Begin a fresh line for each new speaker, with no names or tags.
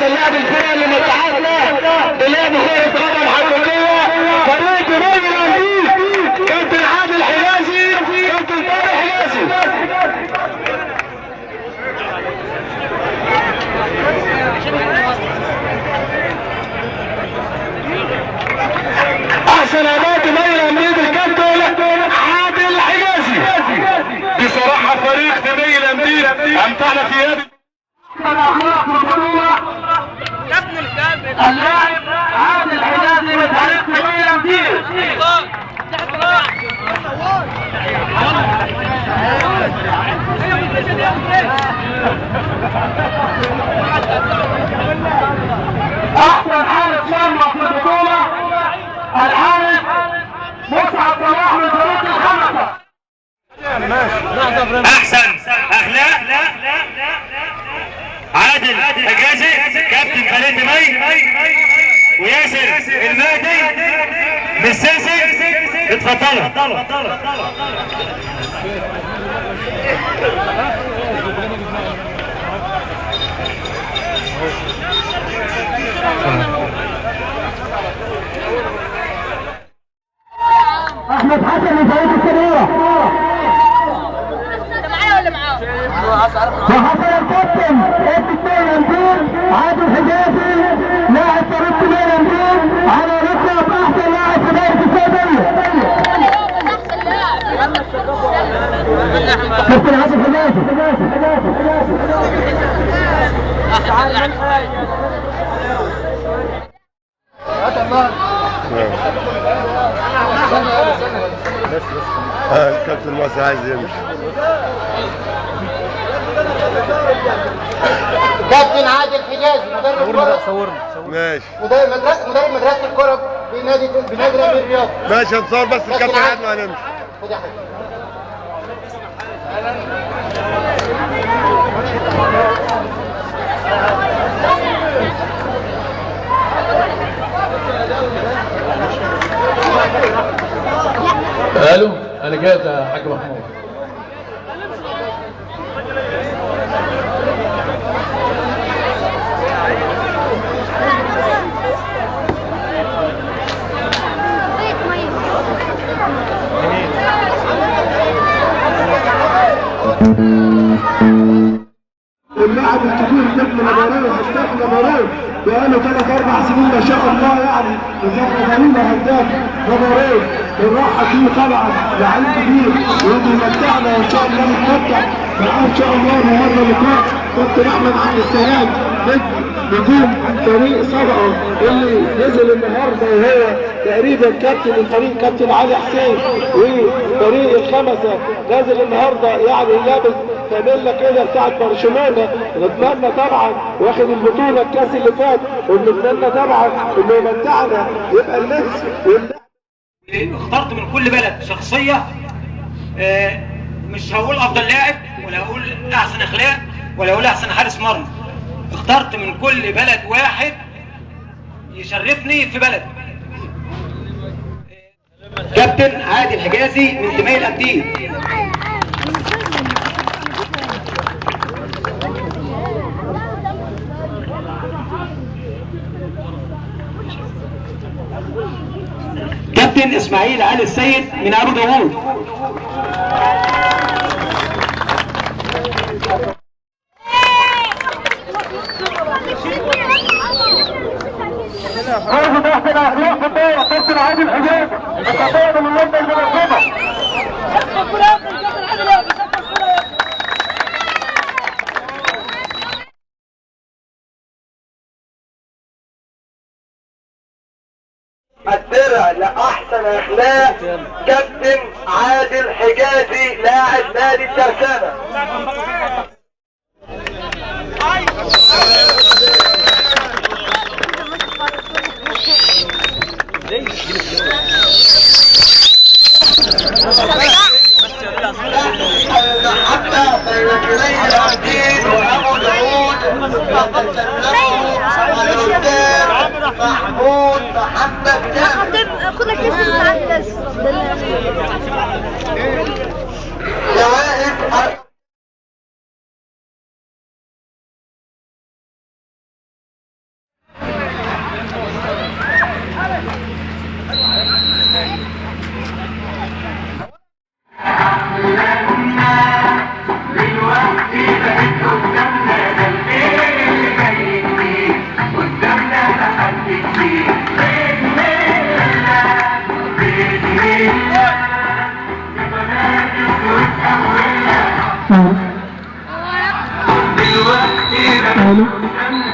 اللعب الفرق اللي متعادله بلعب كره قدم حقيقيه. فريق نادي الأنديد كابتن عادل حجازي كابتن طارق حجازي. احسن اداء نادي الأنديد الكابتن عادل حجازي. بصراحه فريق نادي الأنديد امتعنا في هذه اللاعب عادل حجازي من فريق نادي الأنديد. احسن حارس مرمى في البطوله الحارس مسعد صلاح من فريق الخمسه.
احسن اخلاق عادل حجازي كابتن فريق دمي وياسر المهدي بالساسي. اتفضلوا.
احمد حسن من فريق السنوره.
انت معايا ولا معاه؟
وحصل الكابتن اثنين أنديد عادل حجازي لاعب فريق نادي الأنديد على لقب احسن لاعب في دوري السعوديه. كابتن عادل حجازي.
الكابتن مصر عايز يمشي.
كابتن عادل حجازي مدرب كرة.
ماشي.
مدرب مدرسة الكرة في نادي الأمير الرياضي.
ماشي هنصور بس الكابتن عادل وهنمشي.
خد يا حبيبي.
الو انا جاهز يا حاج محمود.
اللاعب الكبير نجم نبارين هداف نبارين بقاله 3-4 سنين ما شاء الله يعني مسافه طويله هداف نبارين. الراحه فيه طبعا لعيب كبير ويجي يمتعنا وان شاء الله نتمتع معاه ان شاء الله النهارده لقاء كابتن احمد عبد السلام نجوم فريق صدقه اللي نزل النهارده وهو تقريبا كابتن الفريق كابتن علي حسين وفريق الخمسه نازل النهارده يعني لابس فانيلا كده بتاعت برشلونه. نتمنى طبعا واخد البطوله الكاس اللي فات ونتمنى طبعا انه يمتعنا يبقى النفس
اخترت من كل بلد شخصيه. مش هقول افضل لاعب ولا هقول احسن اخلاق ولا هقول احسن حارس مرمى. اخترت من كل بلد واحد يشرفني في بلد. كابتن عادل حجازي من دمي الأنديد. كابتن اسماعيل علي السيد من ابو داوود.
برضه تحت الاخلاق في الدورة كابتن عادل حجازي الخطيب من لندن المنظمة. الدرع لأحسن أخلاق كابتن عادل حجازي لاعب نادي الترسانة. حتى بين كلي العبدين وأبو داوود فقدت له محمود محمد جابر.
خد لك اسم
جوائز تعالى